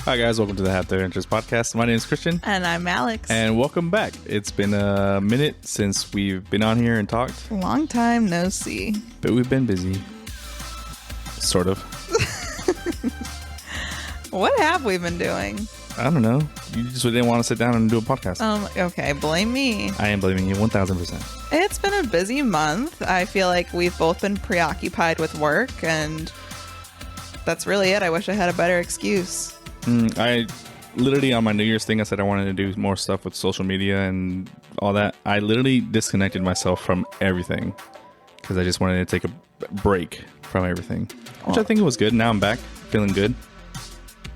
Hi guys, welcome to the Have Their Interest podcast. My name is Christian. And I'm Alex. And welcome back. It's been a minute since we've been on here and talked. Long time no see. But we've been busy. Sort of. What have we been doing? I don't know. You just didn't want to sit down and do a podcast. Okay, blame me. I am blaming you 1000%. It's been a busy month. I feel like we've both been preoccupied with work, and that's really it. I wish I had a better excuse. I literally, on my New Year's thing, I said I wanted to do more stuff with social media and all that. I literally disconnected myself from everything because I just wanted to take a break from everything, which I think it was good. Now I'm back, feeling good.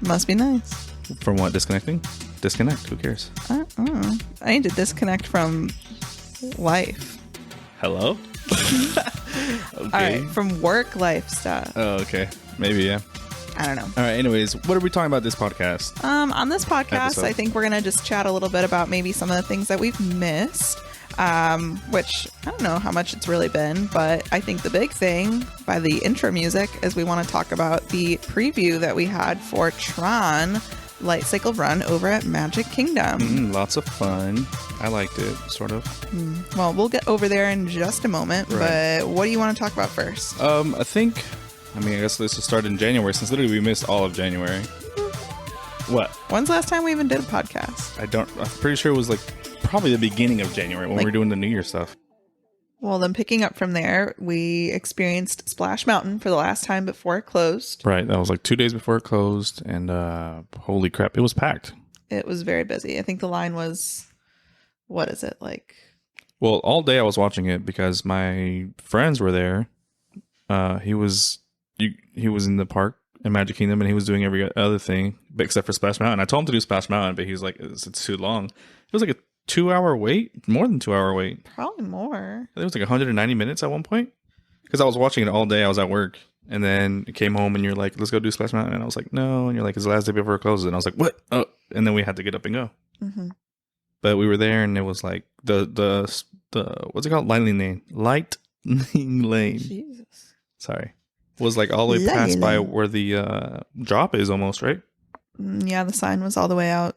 Must be nice. From what? Disconnecting? Disconnect. Who cares? I need to disconnect from life. Hello? Okay. All right, from work life stuff. Oh, okay. Maybe, yeah. I don't know. All right, anyways, what are we talking about this podcast? On this podcast, I think we're going to just chat a little bit about maybe some of the things that we've missed, which I don't know how much it's really been, but I think the big thing by the intro music is we want to talk about the preview that we had for Tron Lightcycle Run over at Magic Kingdom. Lots of fun. I liked it, sort of. Well, we'll get over there in just a moment, Right. But what do you want to talk about first? I guess this will start in January, since literally we missed all of January. What? When's the last time we even did a podcast? I'm pretty sure it was like probably the beginning of January when we were doing the New Year stuff. Well, then picking up from there, we experienced Splash Mountain for the last time before it closed. Right. That was like 2 days before it closed. And holy crap, it was packed. It was very busy. I think the line was, what is it, like? Well, all day I was watching it because my friends were there. He was in the park in Magic Kingdom, and he was doing every other thing except for Splash Mountain. I told him to do Splash Mountain, but he was like, it's too long. It was like a 2-hour wait, more than 2-hour wait. Probably more. It was like 190 minutes at one point because I was watching it all day. I was at work, and then came home, and you're like, let's go do Splash Mountain. And I was like, no. And you're like, it's the last day before it closes. And I was like, what? Oh. And then we had to get up and go. Mm-hmm. But we were there, and it was like the what's it called? Lightning Lane. Jesus. Sorry. Was like all the way past by where the drop is almost, right? Yeah, the sign was all the way out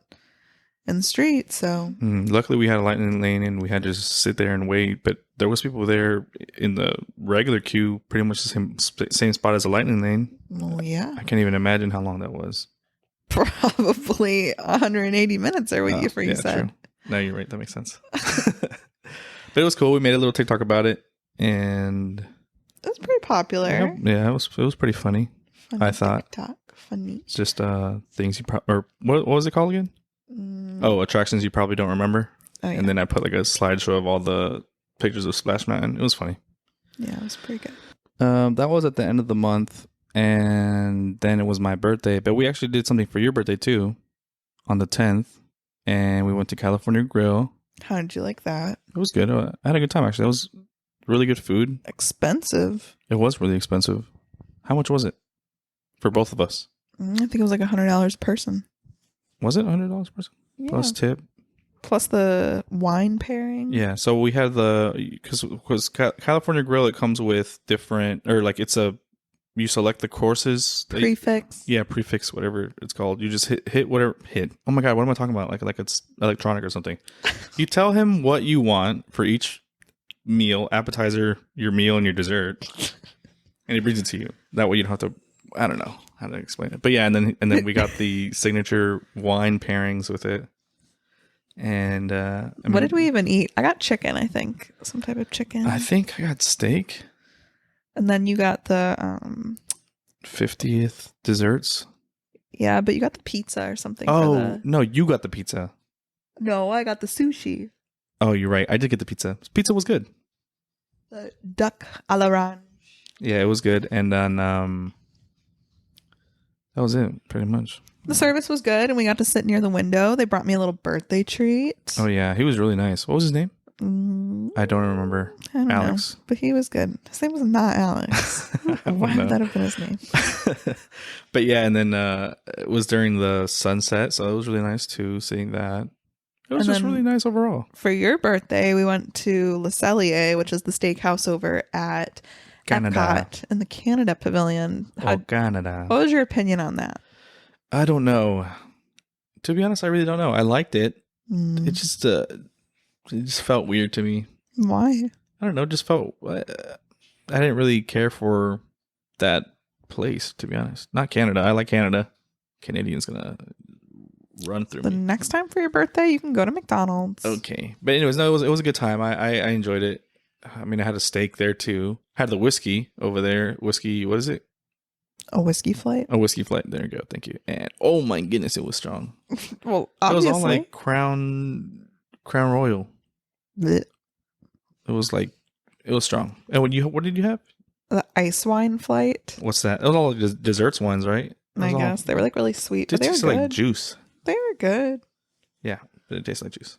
in the street, so. Luckily, we had a lightning lane, and we had to just sit there and wait. But there was people there in the regular queue, pretty much the same spot as the lightning lane. Oh, yeah. I can't even imagine how long that was. Probably 180 minutes or what you said. True. No, you're right. That makes sense. But it was cool. We made a little TikTok about it, and it was pretty popular. Yeah, it was pretty funny. I thought. TikTok, funny. It's just things you or what was it called again? Oh, attractions you probably don't remember. Oh, yeah. And then I put like a slideshow of all the pictures of Splash Mountain. It was funny. Yeah, it was pretty good. That was at the end of the month, and then it was my birthday. But we actually did something for your birthday too, on the 10th, and we went to California Grill. How did you like that? It was good. I had a good time actually. That was really good food. Expensive. It was really expensive. How much was it for both of us? I think it was like $100 a person. Was it $100 per person? Yeah. Plus tip? Plus the wine pairing? Yeah. So we had because California Grill, it comes with different, or like you select the courses. Prefix. Prefix, whatever it's called. You just hit whatever. Oh my God, what am I talking about? Like it's electronic or something. You tell him what you want for each meal, appetizer, your meal, and your dessert, and he brings it to you. That way you don't have to, I don't know how to explain it, but yeah, and then we got the signature wine pairings with it. And what did we even eat? I got chicken, I think. Some type of chicken. I think I got steak. And then you got the 50th desserts. Yeah, but you got the pizza or something. Oh, no, you got the pizza. No, I got the sushi. Oh, you're right. I did get the pizza. Pizza was good. The duck à l'orange. Yeah, it was good. And then that was it, pretty much. The service was good, and we got to sit near the window. They brought me a little birthday treat. Oh, yeah. He was really nice. What was his name? I don't remember. I don't Alex. know, but he was good. His name was not Alex. Why would that have been his name? But yeah, and then it was during the sunset, so it was really nice too, seeing that. It was just really nice overall. For your birthday, we went to Le Cellier, which is the steakhouse over at Canada. Epcot in the Canada Pavilion. Canada. What was your opinion on that? I don't know. To be honest, I really don't know. I liked it. It just felt weird to me. Why? I don't know. It just felt. I didn't really care for that place, to be honest. Not Canada. I like Canada. Canadian's gonna run through The me. next time for your birthday, you can go to McDonald's. Okay, but anyways, no, it was a good time. I enjoyed it. I mean, I had a steak there too. Had the whiskey over there. Whiskey, what is it? A whiskey flight? A whiskey flight. There you go. Thank you. And oh my goodness, it was strong. Well, It was obviously. all like Crown Royal. Blech. It was strong. And what did you have? The ice wine flight. What's that? It was all desserts ones, right? I guess they were like really sweet, but It they were tasted good. like juice. They were good. Yeah, but it tastes like juice.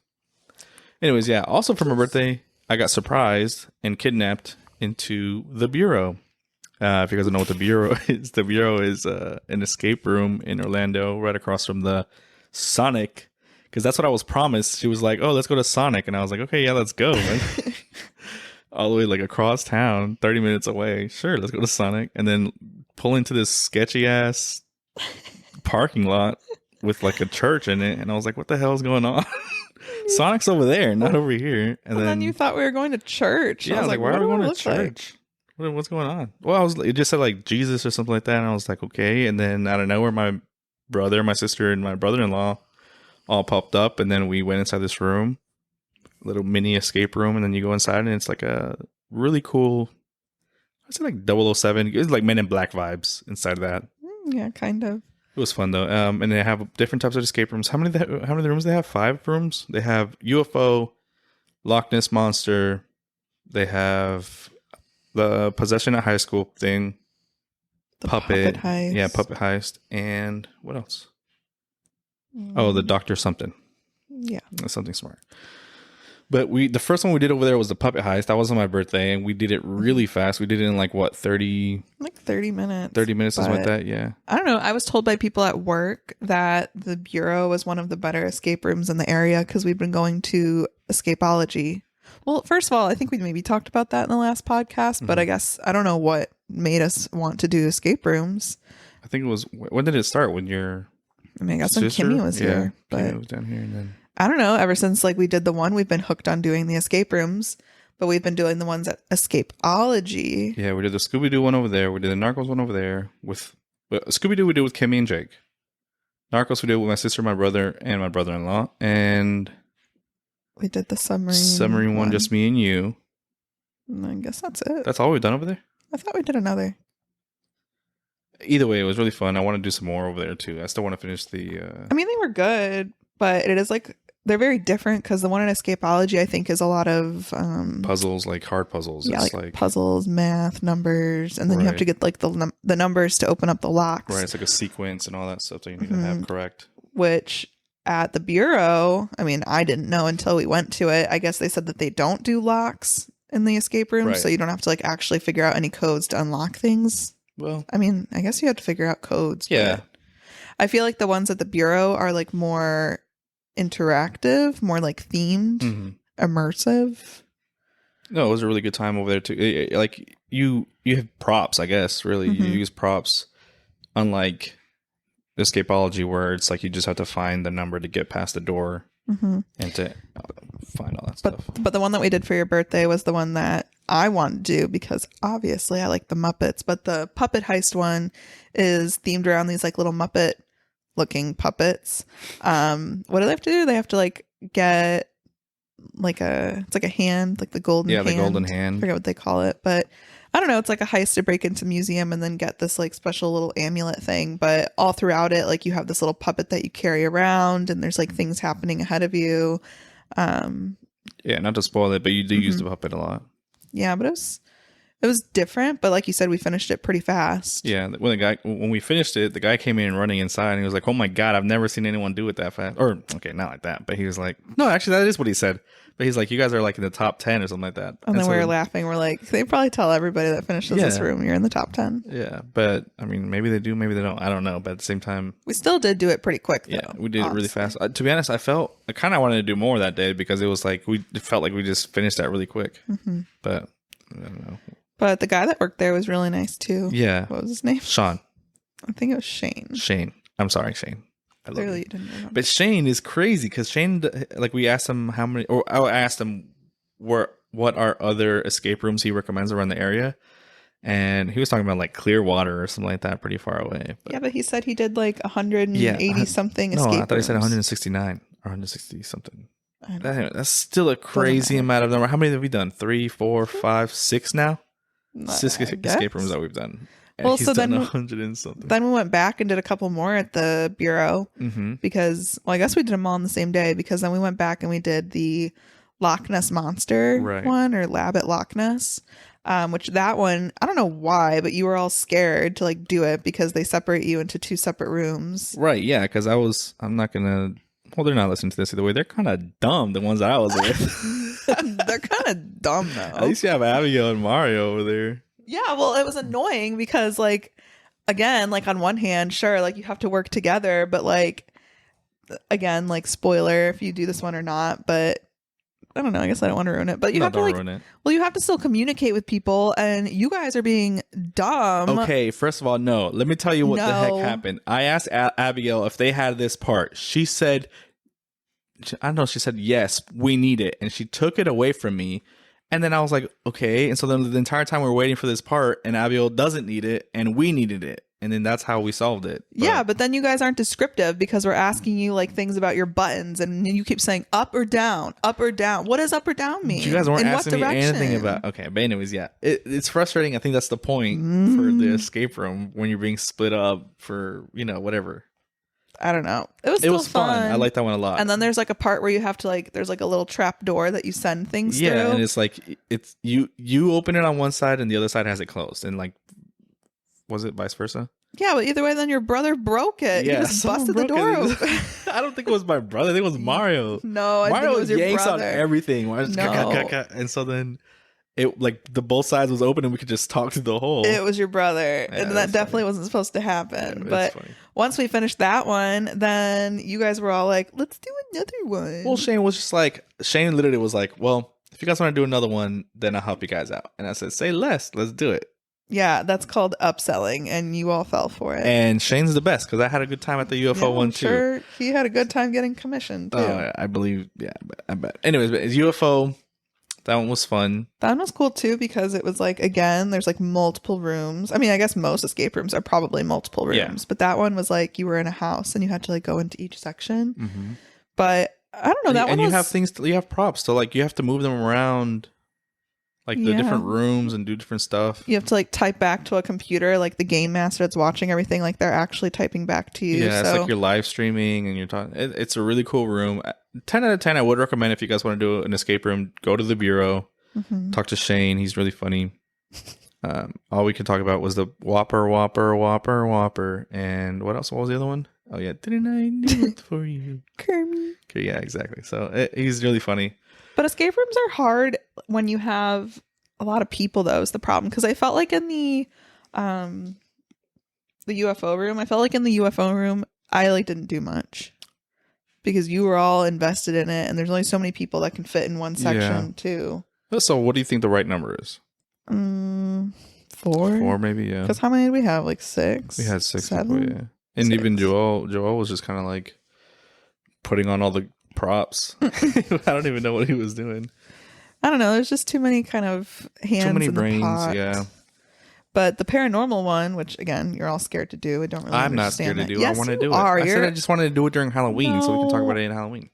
Anyways, yeah. Also for my birthday, I got surprised and kidnapped into the Bureau. If you guys don't know what the Bureau is an escape room in Orlando, right across from the Sonic. Because that's what I was promised. She was like, "Oh, let's go to Sonic," and I was like, "Okay, yeah, let's go." All the way like across town, 30 minutes away. Sure, let's go to Sonic, and then pull into this sketchy ass parking lot with like a church in it, and I was like, "What the hell is going on?" Sonic's over there, not over here. And then you thought we were going to church. Yeah, I was like, why are we going to church? What's going on? Well, it just said like Jesus or something like that, and I was like, okay. And then out of nowhere, my brother, my sister, and my brother-in-law all popped up, and then we went inside this room, little mini escape room, and then you go inside, and it's like a really cool. I'd say like 007. It was like Men in Black vibes inside of that. Yeah, kind of. It was fun though. And they have different types of escape rooms. How many rooms they have? 5 rooms. They have UFO, Loch Ness Monster. They have the Possession at High School thing. The puppet heist. Yeah, puppet heist. And what else? Oh, the Dr. Something. Yeah. That's something smart. But the first one we did over there was the puppet heist. That was on my birthday, and we did it really fast. We did it in like what, 30 minutes. 30 minutes, something like that, yeah. I don't know. I was told by people at work that the Bureau was one of the better escape rooms in the area because we've been going to Escapology. Well, first of all, I think we maybe talked about that in the last podcast, but I guess I don't know what made us want to do escape rooms. I think it was, when did it start? When your I mean, I guess when sister? Kimmy was here, but Kimmy was down here, and then I don't know. Ever since like we did the one, we've been hooked on doing the escape rooms, but we've been doing the ones at Escapology. yeah, we did the Scooby-Doo one over there. We did the Narcos one over there. Scooby-Doo we did with Kimmy and Jake. Narcos we did with my sister, my brother, and my brother-in-law. And we did the submarine one, just me and you. And I guess that's it. That's all we've done over there? I thought we did another. Either way, it was really fun. I want to do some more over there, too. I still want to finish the... I mean, they were good, but it is like... They're very different because the one in Escapology, I think, is a lot of... puzzles, like hard puzzles. Yeah, it's like puzzles, math, numbers, and then you have Right. to get like the numbers to open up the locks. Right, it's like a sequence and all that stuff that you need to have correct. Which at the Bureau, I mean, I didn't know until we went to it. I guess they said that they don't do locks in the escape room, Right. so you don't have to like actually figure out any codes to unlock things. Well, I mean, I guess you have to figure out codes. yeah. But I feel like the ones at the Bureau are like more interactive, more like themed, immersive. No, it was a really good time over there too. Like you have props, I guess. Really, you use props. Unlike Escapology, where it's like you just have to find the number to get past the door and to find all that stuff. But the one that we did for your birthday was the one that I want to do because obviously I like the Muppets. But the puppet heist one is themed around these like little Muppet looking puppets. What do they have to do? They have to like get like it's like a hand, like the golden hand. Yeah, the golden hand. I forget what they call it, but I don't know. It's like a heist to break into museum and then get this like special little amulet thing. But all throughout it, like you have this little puppet that you carry around, and there's like things happening ahead of you. Yeah, not to spoil it, but you do use the puppet a lot. Yeah, but it was different. But like you said, we finished it pretty fast. Yeah, when we finished it, the guy came in running inside, and he was like, "Oh my god, I've never seen anyone do it that fast." Or okay, not like that, but he was like, "No, actually, that is what he said." But he's like, "You guys are like in the top 10 or something like that." And then so we were laughing. We're like, they probably tell everybody that finishes this room, you're in the top 10. Yeah, but I mean, maybe they do, maybe they don't. I don't know. But at the same time, We still did do it pretty quick, though. yeah, we did it really fast. To be honest, I kind of wanted to do more that day because it was like it felt like we just finished that really quick. But I don't know. But the guy that worked there was really nice too. Yeah, What was his name? Sean. I think it was Shane. Shane. I'm sorry, Shane. I love Clearly you. you didn't remember. But Shane is crazy because Shane, like, we asked him how many, or I asked him what are other escape rooms he recommends around the area, and he was talking about like Clearwater or something like that, pretty far away. But Yeah, but he said he did like 180 something no, escape I thought he said rooms. 169 or 160 something. I don't know. That's still a crazy matter. amount of number. How many have we done? 3, 4, 5, 6 now? Six I escape guess. rooms that we've done. And Well, he's so done then 100 and something. Then we went back and did a couple more at the Bureau because, well, I guess we did them all on the same day because then we went back and we did the Loch Ness Monster one, or Lab at Loch Ness, which that one, I don't know why, but you were all scared to like do it because they separate you into 2 separate rooms. Right, yeah, because I'm not going to, well, they're not listening to this either way. They're kind of dumb, the ones that I was with. They're kind of dumb though. At least you have Abigail and Mario over there. Yeah, well, it was annoying because, like, again, like on one hand, sure, like you have to work together, but like, again, like spoiler if you do this one or not, but I don't know. I guess I don't want to ruin it, but you have to like, well, you have to still communicate with people, and you guys are being dumb. Okay, first of all, no. Let me tell you what the heck happened. I asked Abigail if they had this part. She said, I don't know. She said yes, we need it, and she took it away from me. And then I was like, okay. And so then the entire time we're waiting for this part, and Abigail doesn't need it, and we needed it. And then that's how we solved it. Yeah, but then you guys aren't descriptive because we're asking you like things about your buttons, and you keep saying up or down, up or down. What does up or down mean? You guys weren't asking me anything about. Okay, but anyways, yeah, it's frustrating. I think that's the point for the escape room when you're being split up for whatever. I don't know. It was fun. I like that one a lot. And then there's like a part where you have to like, there's like a little trap door that you send things through. Yeah, and it's like it's you open it on one side and the other side has it closed, and like, was it vice versa? Yeah, but either way, then your brother broke it. Yeah, he just busted the door open. I don't think it was my brother. I think it was Mario. No, I Mario think it was your yanks brother. on everything. No. And so then it like the both sides was open and we could just talk through the hole. It was your brother, and that definitely wasn't supposed to happen. Yeah, but once we finished that one, then you guys were all like, "Let's do another one." Well, Shane literally was like, "Well, if you guys want to do another one, then I'll help you guys out." And I said, "Say less. Let's do it." Yeah, that's called upselling, and you all fell for it. And Shane's the best because I had a good time at the UFO one too. Sure, he had a good time getting commissioned too. Oh, I believe. Yeah, I bet. Anyways, but it's UFO. That one was fun. That one was cool too because it was like, again, there's like multiple rooms. I mean, I guess most escape rooms are probably multiple rooms, but that one was like you were in a house and you had to like go into each section. Mm-hmm. But I don't know, that one. And you have things. You have props, so like you have to move them around. Like the different rooms and do different stuff. You have to like type back to a computer, like the game master that's watching everything, like they're actually typing back to you. Yeah, it's like you're live streaming and you're talking. It's a really cool room. 10 out of 10. I would recommend if you guys want to do an escape room, go to the Bureau, talk to Shane. He's really funny. All we could talk about was the Whopper, and what else? What was the other one? Oh yeah, didn't I do it for you, Kermit? Okay, yeah, exactly. So he's really funny. But escape rooms are hard when you have a lot of people, though, is the problem. Because I felt like in the UFO room, I like didn't do much. Because you were all invested in it, and there's only so many people that can fit in one section, too. So what do you think the right number is? 4? 4 maybe, yeah. Because how many did we have? Like 6? We had 6 7? people, yeah. And 6. Even Joel was just kind of like putting on all the props. I don't even know what he was doing. I don't know. There's just too many kind of hands. Too many brains. Yeah. But the paranormal one, which again you're all scared to do, I don't really. I'm not scared to do. Yes, I want to do it. I said I just wanted to do it during Halloween, so we can talk about it in Halloween.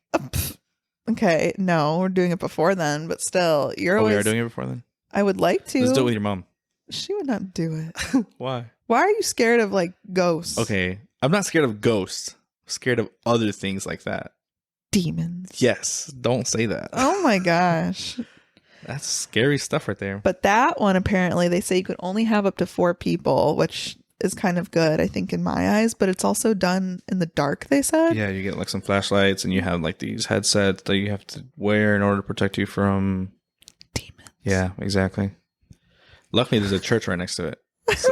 Okay, no, we're doing it before then, but still, you're always. We are doing it before then. I would like to. Let's do it with your mom. She would not do it. Why? Why are you scared of like ghosts? Okay, I'm not scared of ghosts. I'm scared of other things like that. Demons. Yes, don't say that. Oh my gosh. That's scary stuff right there. But that one, apparently, they say you could only have up to 4 people, which is kind of good, I think, in my eyes. But it's also done in the dark, they said. Yeah, you get like some flashlights and you have like these headsets that you have to wear in order to protect you from demons. Yeah, exactly. Luckily, there's a church right next to it. So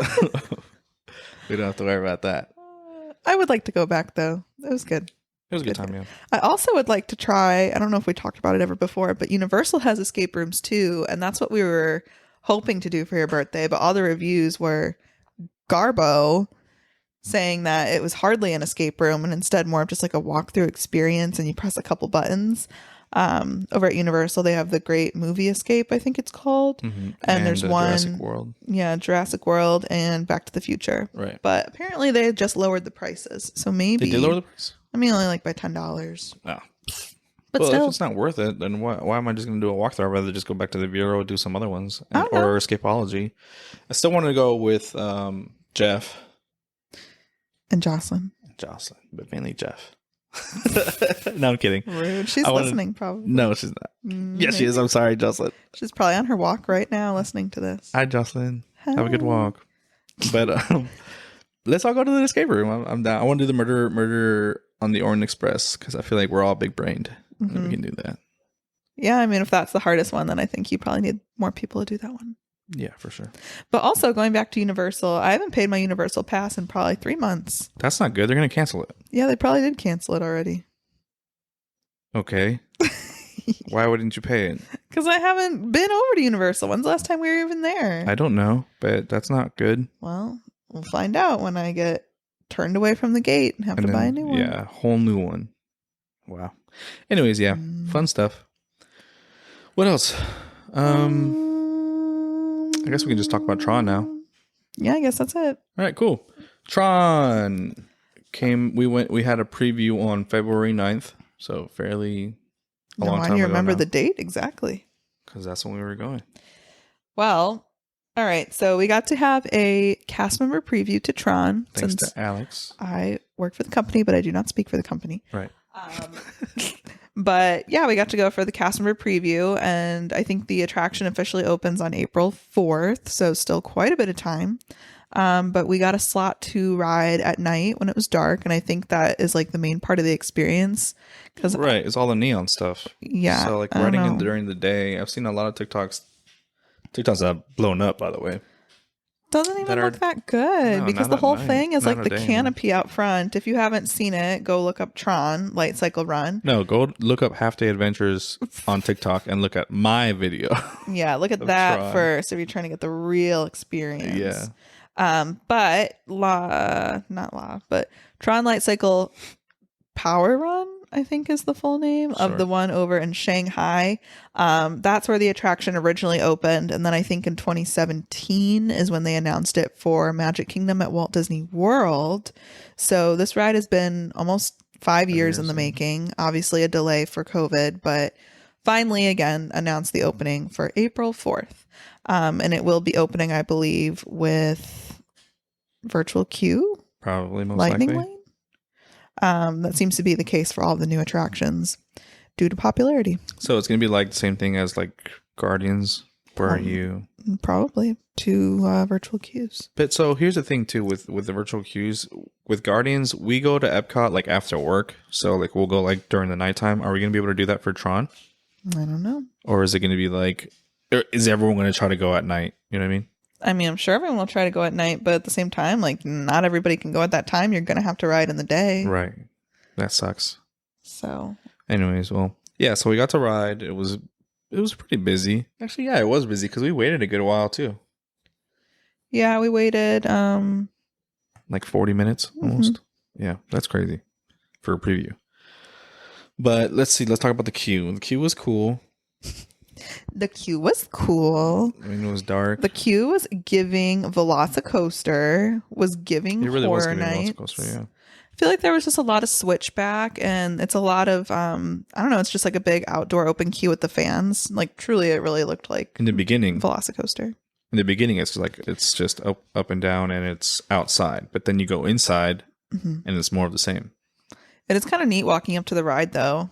we don't have to worry about that. I would like to go back, though. It was good. It was a good time, yeah. I also would like to try, I don't know if we talked about it ever before, but Universal has escape rooms too. And that's what we were hoping to do for your birthday. But all the reviews were Garbo. saying that it was hardly an escape room and instead more of just like a walkthrough experience, and you press a couple buttons. Over at Universal, they have the Great Movie Escape, I think it's called. And there's one, Jurassic World. Yeah, Jurassic World and Back to the Future. Right. But apparently they just lowered the prices, so maybe They did lower the price. I mean, only like by $10. Oh. But Well, still, if it's not worth it, then why am I just going to do a walkthrough? I'd rather just go back to the bureau and do some other ones. I don't know. Or Escapology. I still want to go with Jeff. And Jocelyn. But mainly Jeff. No, I'm kidding. Rude. She's listening, probably. No, she's not. Yes, she is. I'm sorry, Jocelyn. She's probably on her walk right now listening to this. Hi, Jocelyn. Have a good walk. But let's all go to the escape room. I'm down. I want to do the murder on the Orient Express because I feel like we're all big brained. And we can do that. Yeah, I mean, if that's the hardest one, then I think you probably need more people to do that one. Yeah, for sure. But also going back to Universal, I haven't paid my Universal pass in probably 3 months. That's not good. They're going to cancel it. Yeah, they probably did cancel it already. Okay. Why wouldn't you pay it? Because I haven't been over to Universal. When's the last time we were even there? I don't know, but that's not good. Well, we'll find out when I get turned away from the gate and have to buy a new one. Yeah, whole new one. Wow. Anyways, yeah, fun stuff. What else? I guess we can just talk about Tron now. Yeah, I guess that's it. All right, cool. Tron came. We had a preview on February 9th, so fairly a long time ago. You remember the date exactly? Because that's when we were going. Well, all right. So we got to have a cast member preview to Tron. Thanks to Alex. I work for the company, but I do not speak for the company. Right. But yeah, we got to go for the cast member preview, and I think the attraction officially opens on April 4th, so still quite a bit of time. But we got a slot to ride at night when it was dark, and I think that is like the main part of the experience. Right, it's all the neon stuff. Yeah. So like riding it during the day, I've seen a lot of TikToks that have blown up, by the way. Doesn't even look that good because the whole thing is like the canopy out front. If you haven't seen it, go look up Tron Lightcycle Run. No, go look up Half Day Adventures on TikTok and look at my video. Yeah, look at that Tron first if you're trying to get the real experience. Yeah. But Tron Lightcycle Power Run, I think is the full name of the one over in Shanghai. That's where the attraction originally opened. And then I think in 2017 is when they announced it for Magic Kingdom at Walt Disney World. So this ride has been almost 5 years in the making. Obviously a delay for COVID, but finally again announced the opening for April 4th. And it will be opening, I believe, with virtual queue. Probably most Lightning likely. Lane. That seems to be the case for all the new attractions due to popularity. So it's going to be like the same thing as like Guardians, where you... Probably two virtual queues. But so here's the thing too with the virtual queues. With Guardians, we go to Epcot like after work. So like we'll go like during the nighttime. Are we going to be able to do that for Tron? I don't know. Or is it going to be like... Is everyone going to try to go at night? You know what I mean? I mean, I'm sure everyone will try to go at night, but at the same time, like not everybody can go at that time. You're going to have to ride in the day. Right. That sucks. So anyways, well, yeah, so we got to ride. It was pretty busy. Actually, yeah, it was busy because we waited a good while too. Yeah, we waited like 40 minutes almost. Yeah, that's crazy for a preview. But let's see. Let's talk about the queue. The queue was cool. The queue was cool. I mean, it was dark. The queue was giving Velocicoaster, was giving it really Horror was giving Nights. Velocicoaster, yeah. I feel like there was just a lot of switchback, and it's a lot of I don't know, it's just like a big outdoor open queue with the fans. Like truly it really looked like in the beginning Velocicoaster. In the beginning it's like it's just up and down and it's outside, but then you go inside and it's more of the same. It is kind of neat walking up to the ride though.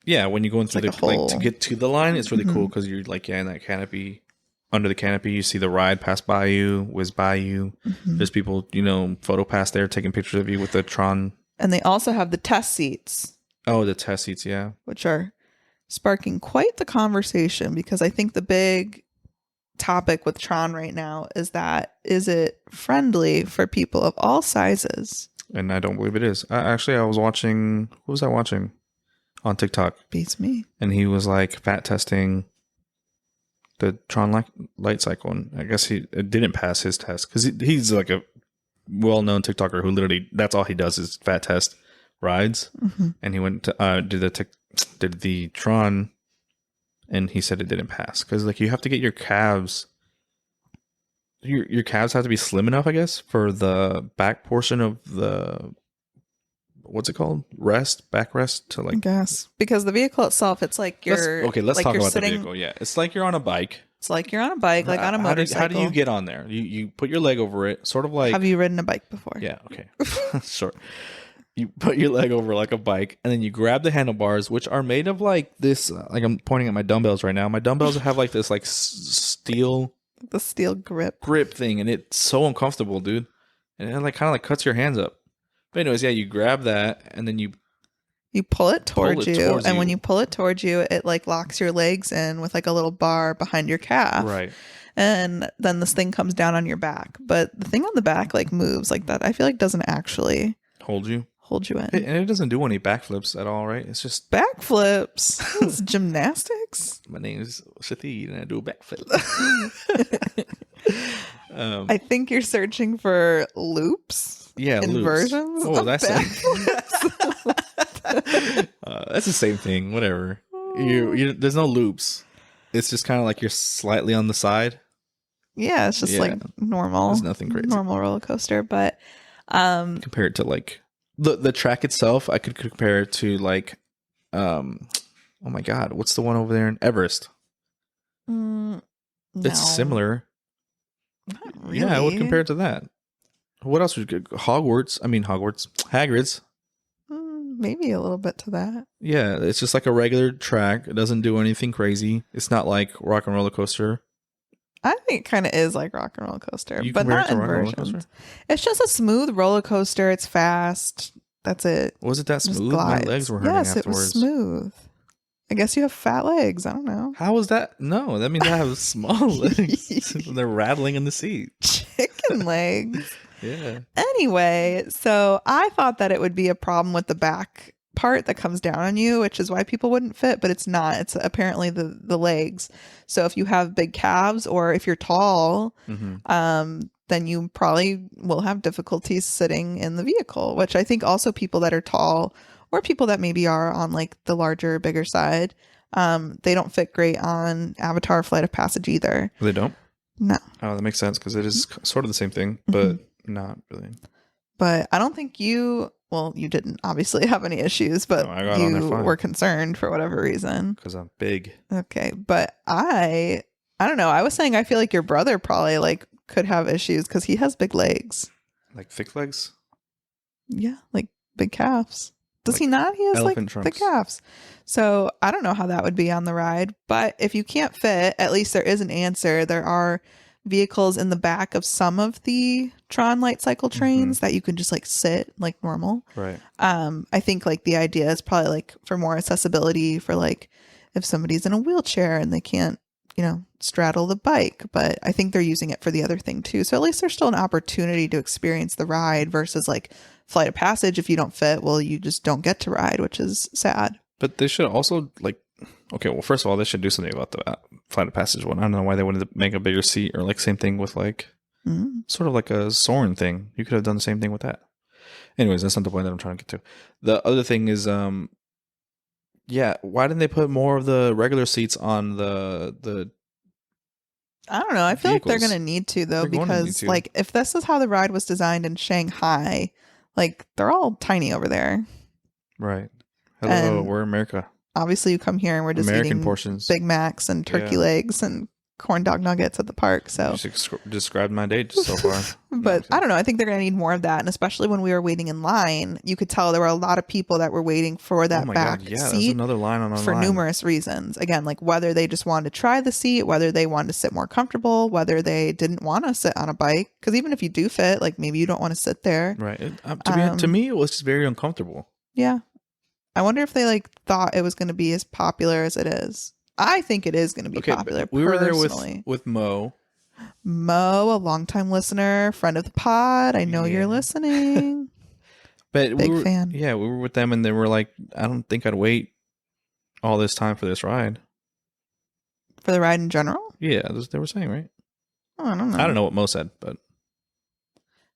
Yeah, when you go into like to get to the line, it's really cool because you're like in that canopy. Under the canopy, you see the ride pass by you, whiz by you. There's people, photo pass there taking pictures of you with the Tron. And they also have the test seats. Oh, the test seats, yeah. Which are sparking quite the conversation because I think the big topic with Tron right now is it friendly for people of all sizes? And I don't believe it is. I was watching, what was I watching? On TikTok. Beats me. And he was like fat testing the Tron Lightcycle, and I guess it didn't pass his test because he's like a well-known TikToker who literally that's all he does is fat test rides, and he went to did the Tron, and he said it didn't pass because like you have to get your calves. Your calves have to be slim enough, I guess, for the back portion of the what's it called? Backrest to like. I guess because the vehicle itself, it's like you're let's talk about the vehicle. Yeah, it's like you're on a bike. It's like you're on a bike, like on a motorcycle. How do you get on there? You put your leg over it, sort of like. Have you ridden a bike before? Yeah. Okay. Sure. You put your leg over like a bike, and then you grab the handlebars, which are made of like this. Like I'm pointing at my dumbbells right now. My dumbbells have like this like steel. The steel grip thing, and it's so uncomfortable, dude. And it like kind of like cuts your hands up. But anyways, yeah, you grab that and then you pull it towards you, and when you pull it towards you, it like locks your legs in with like a little bar behind your calf, right? And then this thing comes down on your back, but the thing on the back like moves like that. I feel like doesn't actually hold you in, and it doesn't do any backflips at all, right? It's just backflips. It's gymnastics. My name is Shathid and I do a backflip. I think you're searching for loops. Yeah, inversions. Oh, that's that's the same thing. Whatever. There's no loops. It's just kind of like you're slightly on the side. Yeah, it's just like normal. There's nothing crazy. Normal roller coaster, but compared to like the track itself, I could compare it to like oh my god, what's the one over there in Everest? No. It's similar. Not really. Yeah, I would compare it to that. What else would you get? Hagrid's. Maybe a little bit to that. Yeah, it's just like a regular track. It doesn't do anything crazy. It's not like Rock and Roller Coaster. I think it kind of is like Rock and Roller Coaster, but compare not it to Rock and Roller inversions. Coaster? It's just a smooth roller coaster. It's fast. That's it. Was it that Just smooth? My glides. legs were hurting Yes, afterwards. it was smooth. I guess you have fat legs. I don't know. How was that? No, that means I have small legs. They're rattling in the seat. Chicken legs. Yeah. Anyway, so I thought that it would be a problem with the back part that comes down on you, which is why people wouldn't fit, but it's not. It's apparently the legs. So if you have big calves or if you're tall, then you probably will have difficulties sitting in the vehicle, which I think also people that are tall or people that maybe are on like the larger, bigger side, they don't fit great on Avatar Flight of Passage either. They don't? No. Oh, that makes sense because it is sort of the same thing, but not really. But I don't think you didn't obviously have any issues, but you were concerned for whatever reason. Because I'm big. Okay. But I don't know. I was saying I feel like your brother probably like could have issues because he has big legs. Like thick legs? Yeah. Like big calves. Does like he not? He has like trunks. the calves. So I don't know how that would be on the ride. But if you can't fit, at least there is an answer. There are vehicles in the back of some of the Tron Lightcycle trains that you can just like sit like normal. Right. I think like the idea is probably like for more accessibility for like if somebody's in a wheelchair and they can't, straddle the bike. But I think they're using it for the other thing too. So at least there's still an opportunity to experience the ride versus like Flight of Passage. If you don't fit, well, you just don't get to ride, which is sad. But they should also like, okay, well, first of all, they should do something about the Flight of Passage one. I don't know why they wanted to make a bigger seat or like same thing with like sort of like a Soarin' thing. You could have done the same thing with that. Anyways, that's not the point that I'm trying to get to. The other thing is, why didn't they put more of the regular seats on the I don't know. I feel vehicles? like they're going to need to though, because like if this is how the ride was designed in Shanghai, like they're all tiny over there. Right. Hello, we're America. Obviously, you come here and we're just American eating portions, Big Macs and turkey legs and corn dog nuggets at the park. So you just described my day so far. But I don't know. I think they're going to need more of that. And especially when we were waiting in line, you could tell there were a lot of people that were waiting for that back seat. There's another line on for numerous reasons. Again, like whether they just wanted to try the seat, whether they wanted to sit more comfortable, whether they didn't want to sit on a bike. Because even if you do fit, like maybe you don't want to sit there. Right. To me, it was just very uncomfortable. Yeah. I wonder if they like thought it was going to be as popular as it is. I think it is going to be popular. We were there with Mo. Mo, a longtime listener, friend of the pod. I know you're listening. But Big fan. Yeah, we were with them and they were like, I don't think I'd wait all this time for this ride. For the ride in general? Yeah, they were saying, right? Oh, I don't know. I don't know what Mo said, but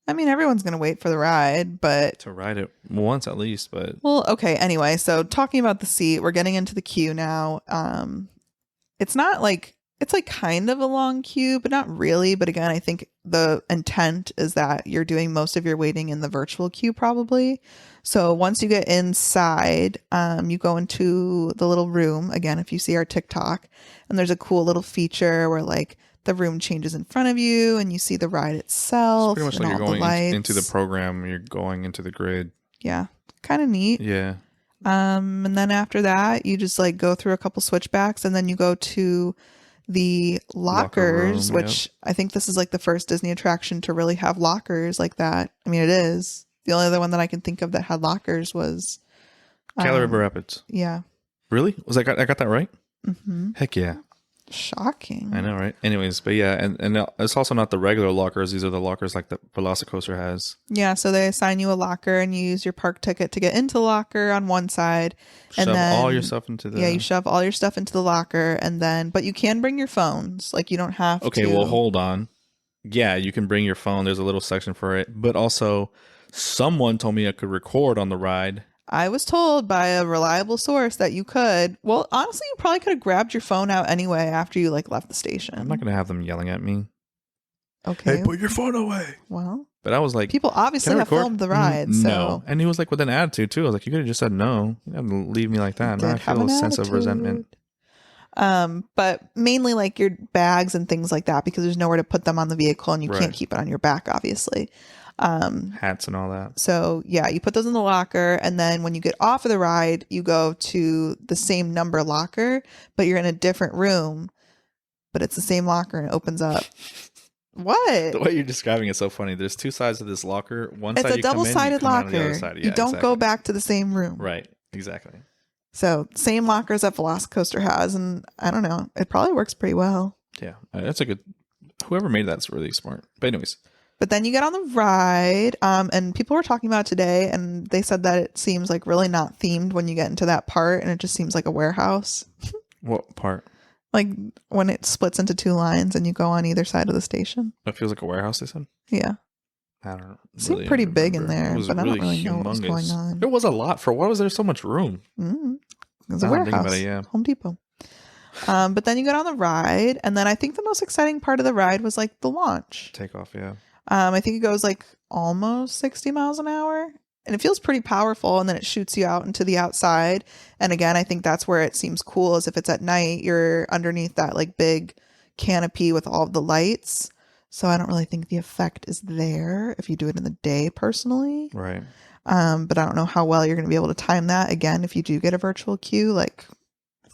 I mean, everyone's going to wait for the ride, but... To ride it once at least, but... Well, okay, anyway, so talking about the seat, we're getting into the queue now. It's not like... It's like kind of a long queue, but not really. But again, I think the intent is that you're doing most of your waiting in the virtual queue probably. So once you get inside, you go into the little room. Again, if you see our TikTok, and there's a cool little feature where like the room changes in front of you and you see the ride itself. It's pretty much like you're going into the program. You're going into the grid. Yeah, kind of neat. Yeah. And then after that, you just like go through a couple switchbacks and then you go to the lockers, room, which I think this is like the first Disney attraction to really have lockers like that. I mean, it is. The only other one that I can think of that had lockers was Cali River Rapids. Yeah. Really? I got that right? Mm-hmm. Heck yeah. Shocking. I know, right? Anyways, but yeah, and it's also not the regular lockers. These are the lockers like the Velocicoaster has. Yeah, so they assign you a locker and you use your park ticket to get into the locker on one side. And shove then all your stuff into the... Yeah, you shove all your stuff into the locker and then... But you can bring your phones. Like, you don't have to... Okay, well, hold on. Yeah, you can bring your phone. There's a little section for it. But also, someone told me I could record on the ride. I was told by a reliable source that you could. Well, honestly, you probably could have grabbed your phone out anyway after you like left the station. I'm not going to have them yelling at me. Okay. Hey, put your phone away. Well, but I was like, people obviously have filmed the ride. So. No. And he was like with an attitude too. I was like, you could have just said no. You didn't have to leave me like that. Now I feel a sense of resentment. But mainly like your bags and things like that because there's nowhere to put them on the vehicle and you can't keep it on your back, obviously. Hats and all that. So yeah, you put those in the locker and then when you get off of the ride, you go to the same number locker, but you're in a different room, but it's the same locker and it opens up. What? The way you're describing it's so funny. There's two sides of this locker. One it's side a double-sided locker. Yeah, you don't go back to the same room. Right. Exactly. So same lockers that Velocicoaster has, and I don't know. It probably works pretty well. Yeah, that's a good. Whoever made that's really smart. But anyways. But then you get on the ride, and people were talking about it today, and they said that it seems like really not themed when you get into that part, and it just seems like a warehouse. What part? Like when it splits into two lines and you go on either side of the station. It feels like a warehouse, they said? Yeah. I don't know. It seemed pretty big in there, but I don't really know what was going on. There was a lot. For why was there so much room? It was a warehouse. Yeah. Home Depot. But then you get on the ride, and then I think the most exciting part of the ride was like the launch. Takeoff, yeah. I think it goes like almost 60 miles an hour. And it feels pretty powerful, and then it shoots you out into the outside. And again, I think that's where it seems cool is if it's at night, you're underneath that like big canopy with all of the lights. So I don't really think the effect is there if you do it in the day personally. Right. But I don't know how well you're going to be able to time that. Again, if you do get a virtual queue, like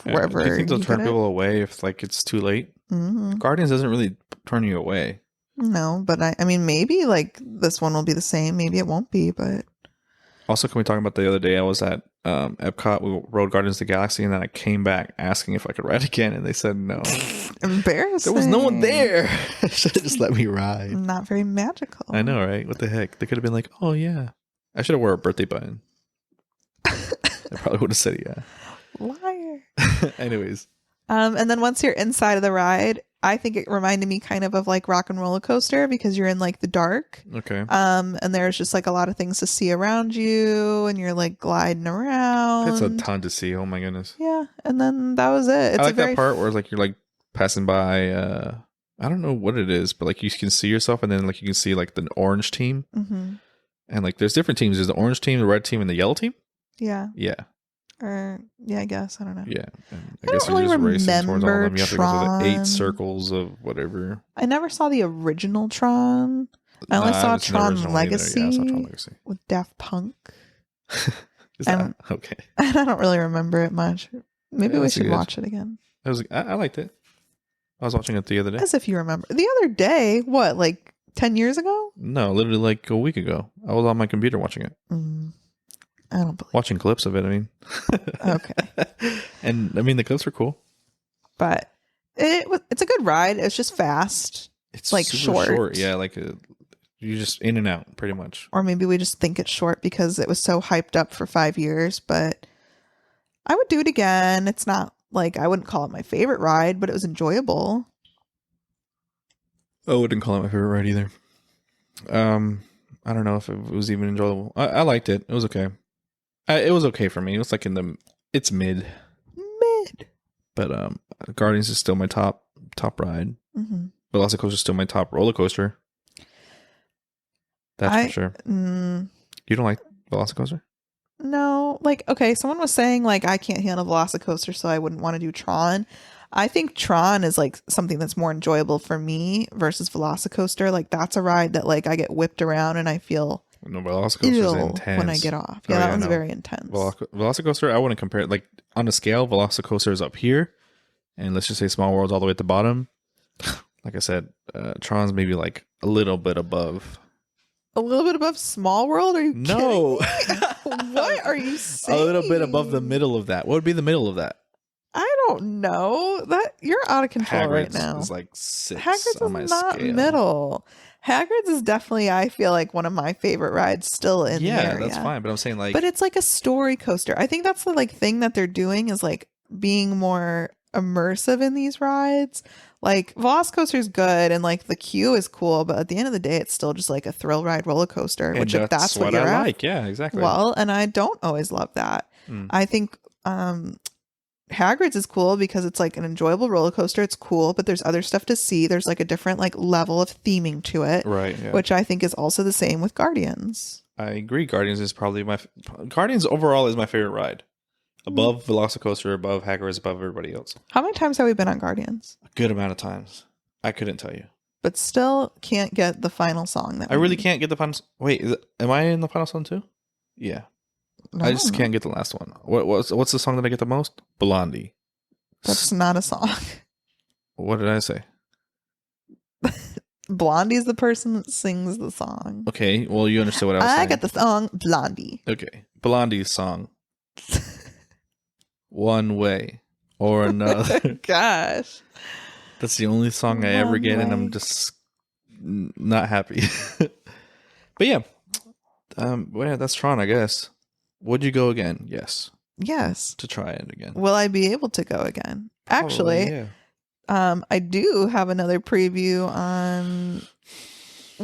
wherever. Do you think they'll turn people away if like it's too late? Mm-hmm. Guardians doesn't really turn you away. No, but I mean, maybe like this one will be the same. Maybe it won't be, but. Also, can we talk about the other day I was at Epcot, we rode Guardians of the Galaxy, and then I came back asking if I could ride again, and they said no. Embarrassing. There was no one there. Should have just let me ride. Not very magical. I know, right? What the heck? They could have been like, oh, yeah. I should have wore a birthday button. I probably would have said yeah. Liar. Anyways. And then once you're inside of the ride, I think it reminded me kind of like Rock and Roller Coaster because you're in like the dark. Okay. And there's just like a lot of things to see around you and you're like gliding around. It's a ton to see. Oh my goodness. Yeah. And then that was it. It's I like that part where like you're like passing by, I don't know what it is, but like you can see yourself and then like you can see like the orange team. Mm-hmm. And like there's different teams. There's the orange team, the red team, and the yellow team. Yeah. Yeah. Or yeah, I guess I don't know. Yeah, and I guess you're just racing towards all of them. You have to go through the 8 circles of whatever. I never saw the original Tron. I only saw Tron Legacy, yeah, I saw Tron Legacy with Daft Punk. Is that okay? And I don't really remember it much. Maybe we should watch it again. I liked it. I was watching it the other day. As if you remember. The other day? What, like 10 years ago? No, literally like a week ago. I was on my computer watching it. I don't believe watching clips of it. I mean, okay. And I mean, the clips were cool, but it's a good ride. It's just fast. It's like short. Yeah, like you just in and out pretty much. Or maybe we just think it's short because it was so hyped up for 5 years. But I would do it again. It's not like I wouldn't call it my favorite ride, but it was enjoyable. I wouldn't call it my favorite ride either. I don't know if it was even enjoyable. I liked it. It was okay. It was okay for me. It was like it's mid. But Guardians is still my top ride. Mm-hmm. Velocicoaster is still my top roller coaster. That's for sure. You don't like Velocicoaster? No. Like, okay, someone was saying, like, I can't handle Velocicoaster, so I wouldn't want to do Tron. I think Tron is, like, something that's more enjoyable for me versus Velocicoaster. Like, that's a ride that, like, I get whipped around and I feel Velocicoaster is intense when I get off. Yeah, that one's very intense. Velocicoaster, I wouldn't compare it. Like, on a scale, Velocicoaster is up here. And let's just say Small World's all the way at the bottom. Like I said, Tron's maybe, like, a little bit above. A little bit above Small World? Are you No. kidding me? What are you saying? A little bit above the middle of that. What would be the middle of that? I don't know. That you're out of control right now. Is like 6 Hagrid's on my is not scale. Middle. Hagrid's is definitely, I feel like, one of my favorite rides still in the area. Yeah, that's fine. But I'm saying, like, but it's like a story coaster. I think that's the like thing that they're doing is like being more immersive in these rides. Like Velocicoaster is good and like the queue is cool, but at the end of the day, it's still just like a thrill ride roller coaster, and which if that's what you're I at, like. Yeah, exactly. Well, and I don't always love that. I think Hagrid's is cool because it's like an enjoyable roller coaster. It's cool, but there's other stuff to see. There's like a different like level of theming to it, right? Yeah. Which I think is also the same with Guardians. I agree. Guardians is probably Guardians overall is my favorite ride. Above Velocicoaster, above Hagrid's, above everybody else. How many times have we been on Guardians? A good amount of times. I couldn't tell you. But still can't get the final song. That I really can't get the final. Wait, am I in the final song too? Yeah. I just can't get the last one. What's the song that I get the most? Blondie. That's not a song. What did I say? Blondie's the person that sings the song. Okay, well, you understood what I was saying. I got the song Blondie. Okay. Blondie's song. One way or another. Gosh. That's the only song I ever get, and I'm just not happy. But yeah. Well, yeah, that's Tron, I guess. Would you go again? Yes. Yes. To try it again. Will I be able to go again? Actually, yeah. I do have another preview on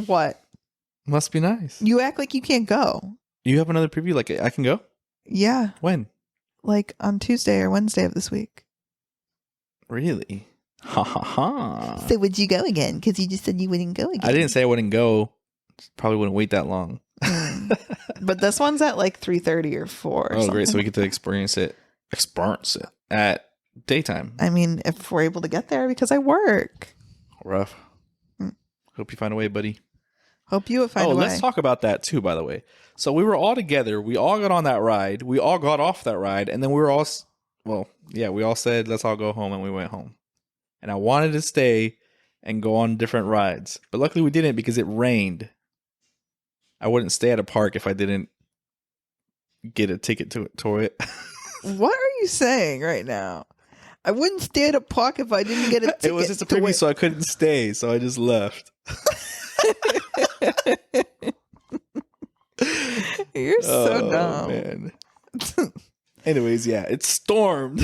what? Must be nice. You act like you can't go. You have another preview? Like I can go? Yeah. When? Like on Tuesday or Wednesday of this week. Really? Ha ha ha. So would you go again? Because you just said you wouldn't go again. I didn't say I wouldn't go. Probably wouldn't wait that long. But this one's at like 3:30 or 4 or something. Great. So we get to experience it at daytime. I mean, if we're able to get there because I work. Rough. Hope you find a way, buddy. Hope you find a way. Let's talk about that too, by the way. So we were all together. We all got on that ride. We all got off that ride. And then we were all, we all said, let's all go home. And we went home. And I wanted to stay and go on different rides. But luckily we didn't because it rained. I wouldn't stay at a park if I didn't get a ticket to it. What are you saying right now? I wouldn't stay at a park if I didn't get a ticket. It was just a preview, so I couldn't stay. So I just left. You're so dumb. Man. Anyways, yeah, it stormed.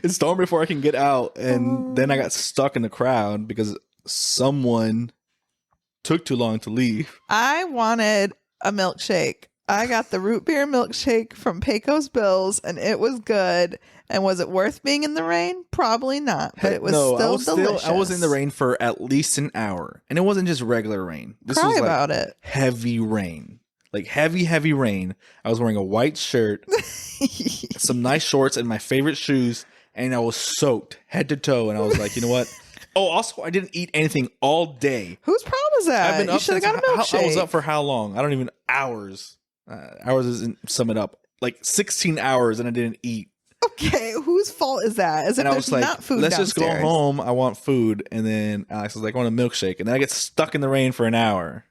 It stormed before I can get out, and then I got stuck in the crowd because someone took too long to leave. I wanted a milkshake. I got the root beer milkshake from Pecos Bills, and it was good. And was it worth being in the rain? Probably not, but it was delicious. I was in the rain for at least an hour, and it wasn't just regular rain. This Cry was about it. Heavy rain, like heavy rain. I was wearing a white shirt, some nice shorts, and my favorite shoes, and I was soaked head to toe. And I was like, you know what? Oh, also, I didn't eat anything all day. Whose problem is that? I've been You should have got a milkshake. I was up for how long? I don't even hours. Hours doesn't sum it up. Like 16 hours, and I didn't eat. Okay, whose fault is that? As if and I was like, not food let's downstairs. just go home. I want food. And then Alex was like, I want a milkshake. And then I get stuck in the rain for an hour.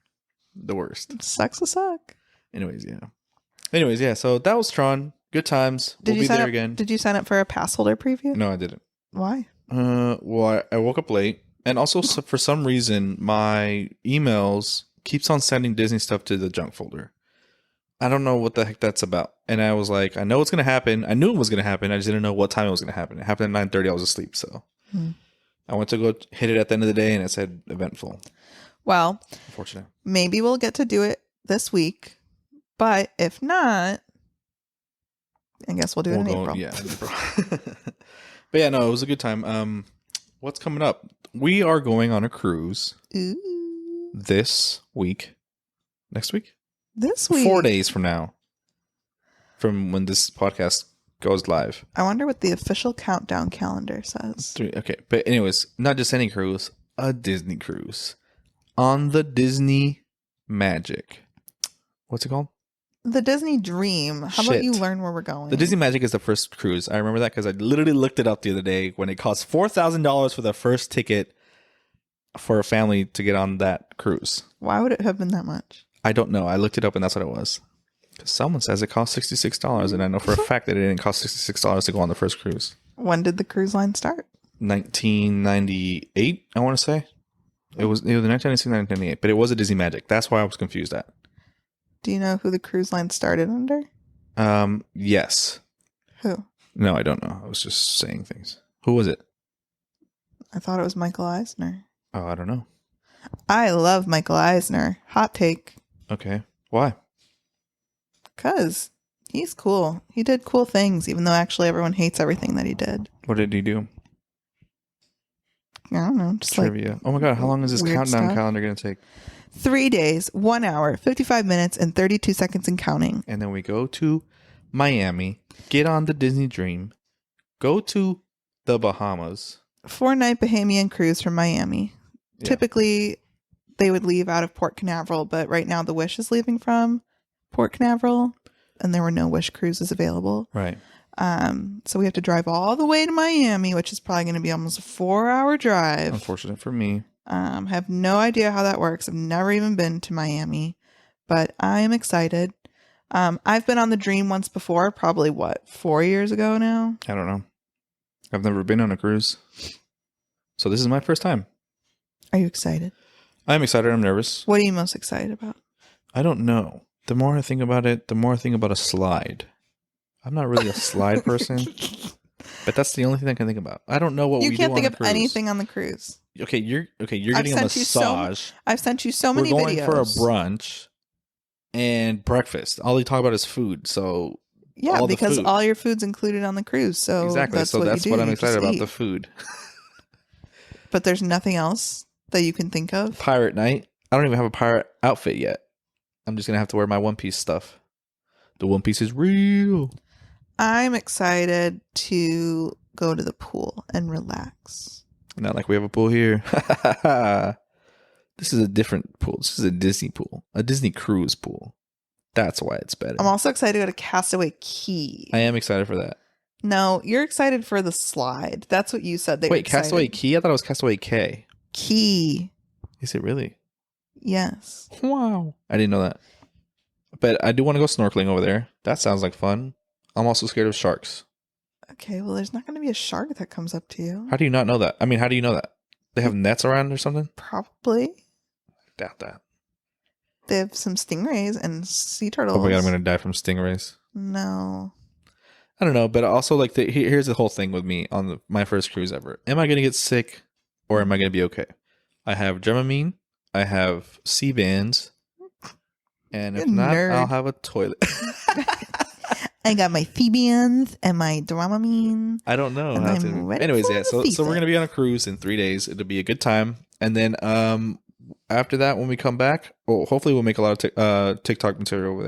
The worst. Sucks to suck. Anyways, yeah. So that was Tron. Good times. We'll be there again. Did you sign up for a pass holder preview? No, I didn't. Why? Well, I woke up late. And also, for some reason, my emails keeps on sending Disney stuff to the junk folder. I don't know what the heck that's about. And I was like, I know it's going to happen. I knew it was going to happen. I just didn't know what time it was going to happen. It happened at 9:30. I was asleep. So I went to go hit it at the end of the day, and it said eventful. Well, Unfortunate. maybe we'll get to do it this week. But if not, I guess we'll do it in April. Yeah, in April. But yeah, no, it was a good time. What's coming up? We are going on a cruise this week. Next week? This week. 4 days from now. From when this podcast goes live. I wonder what the official countdown calendar says. 3. Okay. But anyways, not just any cruise, a Disney cruise. On the Disney Magic. What's it called? The Disney Dream. How about you learn where we're going? The Disney Magic is the first cruise. I remember that because I literally looked it up the other day when it cost $4,000 for the first ticket for a family to get on that cruise. Why would it have been that much? I don't know. I looked it up and that's what it was. Because someone says it cost $66 and I know for a fact that it didn't cost $66 to go on the first cruise. When did the cruise line start? 1998, I want to say. It was 1996, 1998, but it was a Disney Magic. That's why I was confused at. Do you know who the cruise line started under? Yes. Who? No, I don't know. I was just saying things. Who was it? I thought it was Michael Eisner. Oh, I don't know. I love Michael Eisner. Hot take. Okay. Why? Because he's cool. He did cool things, even though actually everyone hates everything that he did. What did he do? I don't know. Just trivia. Like oh my God. How long is this countdown stuff. calendar going to take? 3 days, 1 hour, 55 minutes, and 32 seconds and counting. And then we go to Miami, get on the Disney Dream, go to the Bahamas. 4-night Bahamian cruise from Miami. Yeah. Typically, they would leave out of Port Canaveral, but right now the Wish is leaving from Port Canaveral, and there were no Wish cruises available. Right. So we have to drive all the way to Miami, which is probably going to be almost a 4-hour drive. Unfortunate for me. Have no idea how that works. I've never even been to Miami, but I am excited. I've been on the Dream once before, probably 4 years ago now? I don't know. I've never been on a cruise. So this is my first time. Are you excited? I'm excited. I'm nervous. What are you most excited about? I don't know. The more I think about it, the more I think about a slide. I'm not really a slide person, but that's the only thing I can think about. I don't know what we do on a cruise. You can't think of anything on the cruise. Okay, you're getting a massage. I've sent you so many videos. We're going for a brunch and breakfast. All you talk about is food. So yeah, because all your food's included on the cruise. So exactly. That's what I'm excited about, the food. But there's nothing else that you can think of. Pirate night. I don't even have a pirate outfit yet. I'm just gonna have to wear my One Piece stuff. The One Piece is real. I'm excited to go to the pool and relax. Not like we have a pool here. This is a different pool. This is a Disney pool. A Disney cruise pool. That's why it's better. I'm also excited to go to Castaway Cay. I am excited for that. No, you're excited for the slide. That's what you said. Wait, Castaway Cay? I thought it was Castaway Cay. Key. Is it really? Yes. Wow. I didn't know that. But I do want to go snorkeling over there. That sounds like fun. I'm also scared of sharks. Okay, well, there's not going to be a shark that comes up to you. How do you not know that? I mean, how do you know that? They have nets around or something? Probably. I doubt that. They have some stingrays and sea turtles. Oh my God, I'm going to die from stingrays. No. I don't know, but also, like, here's the whole thing with me on my first cruise ever. Am I going to get sick or am I going to be okay? I have Dramamine. I have Sea-Bands. And if not, I'll have a toilet. I got my Sea-Bands and my Dramamine. I don't know how to. Anyways, yeah. So we're gonna be on a cruise in 3 days. It'll be a good time. And then after that, when we come back, well, hopefully we'll make a lot of TikTok material over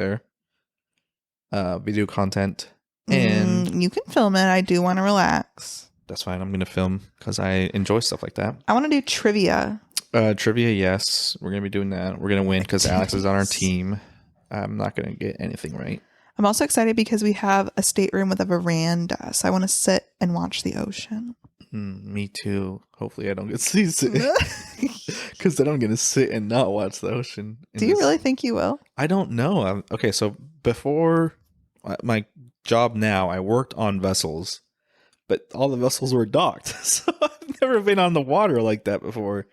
there. Video content, and you can film it. I do want to relax. That's fine. I'm gonna film because I enjoy stuff like that. I want to do trivia. Trivia, yes. We're gonna be doing that. We're gonna win because Alex is on our team. I'm not gonna get anything right. I'm also excited because we have a stateroom with a veranda, so I want to sit and watch the ocean. Me too. Hopefully I don't get seasick. Because then I'm going to sit and not watch the ocean. Do you really think you will? I don't know. Okay, so before my job now, I worked on vessels, but all the vessels were docked. So I've never been on the water like that before.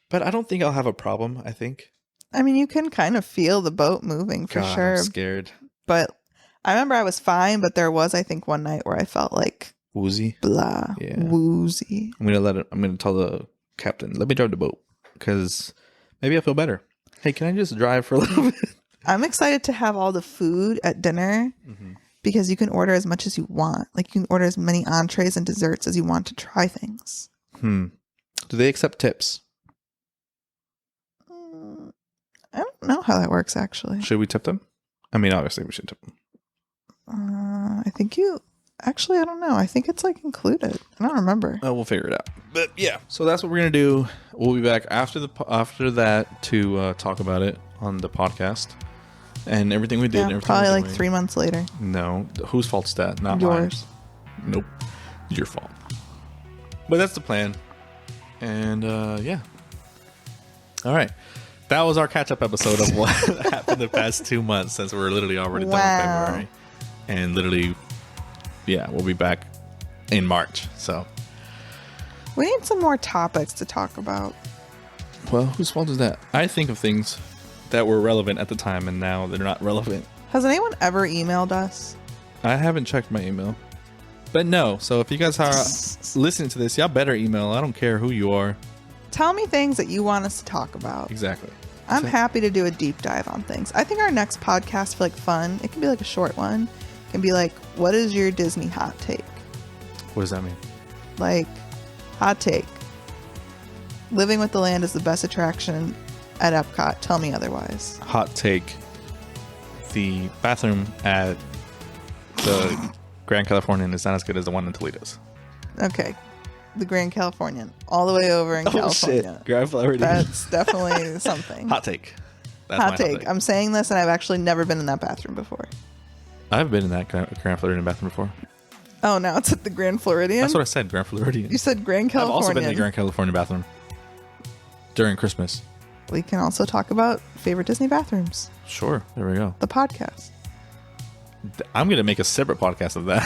But I don't think I'll have a problem, I think. I mean, you can kind of feel the boat moving for sure. I'm scared. But I remember I was fine, but there was, I think, one night where I felt like woozy. Blah. Yeah. Woozy. I'm gonna tell the captain, let me drive the boat. Because Maybe I'll feel better. Hey, can I just drive for a little bit? I'm excited to have all the food at dinner because you can order as much as you want. Like you can order as many entrees and desserts as you want to try things. Do they accept tips? I don't know how that works, actually. Should we tip them? I mean, obviously we should tip them. I think you... Actually, I don't know. I think it's like included. I don't remember. We'll figure it out. But yeah, so that's what we're going to do. We'll be back after that to talk about it on the podcast. And everything we did. Yeah, and everything probably like 3 months later. No. Whose fault's that? Not yours. Mine. Nope. Your fault. But that's the plan. And yeah. All right. That was our catch-up episode of what happened the past 2 months, since we're literally already done with February. And literally, yeah, we'll be back in March. So we need some more topics to talk about. Well, whose fault is that? I think of things that were relevant at the time, and now they're not relevant. Has anyone ever emailed us? I haven't checked my email. But no, so if you guys are listening to this, y'all better email. I don't care who you are. Tell me things that you want us to talk about. Exactly. I'm happy to do a deep dive on things. I think our next podcast, for like fun, it can be like a short one. It can be like, what is your Disney hot take? What does that mean? Like, hot take. Living with the Land is the best attraction at Epcot. Tell me otherwise. Hot take. The bathroom at the Grand Californian is not as good as the one in Toledo's. Okay. The Grand Californian. All the way over in California. Shit. Grand Floridian. That's definitely something. Hot take. That's hot take. I'm saying this, and I've actually never been in that bathroom before. I've been in that Grand Floridian bathroom before. Oh, now it's at the Grand Floridian? That's what I said, Grand Floridian. You said Grand Californian. I've also been in the Grand Californian bathroom during Christmas. We can also talk about favorite Disney bathrooms. Sure. There we go. The podcast. I'm going to make a separate podcast of that.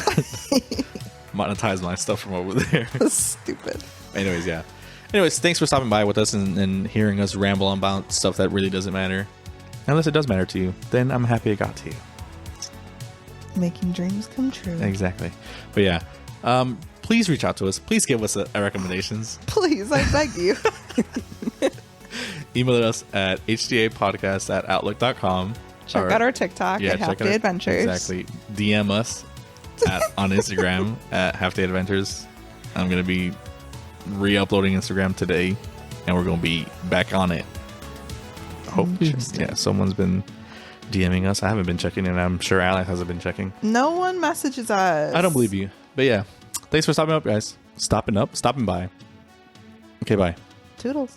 Monetize my stuff from over there. Stupid. Anyways, yeah. Anyways, thanks for stopping by with us and hearing us ramble on about stuff that really doesn't matter. Unless it does matter to you, then I'm happy it got to you. Making dreams come true. Exactly. But yeah, please reach out to us. Please give us recommendations. Please, I beg you. Email us at hdapodcast@outlook.com. Check out our TikTok at Half Day Adventures. Exactly. DM us on Instagram at Half Day Adventures. I'm going to be re-uploading Instagram today, and we're going to be back on it. Hopefully, yeah, someone's been DMing us. I haven't been checking, and I'm sure Alex hasn't been checking. No one messages us. I don't believe you. But yeah, thanks for stopping by. Okay, bye. Toodles.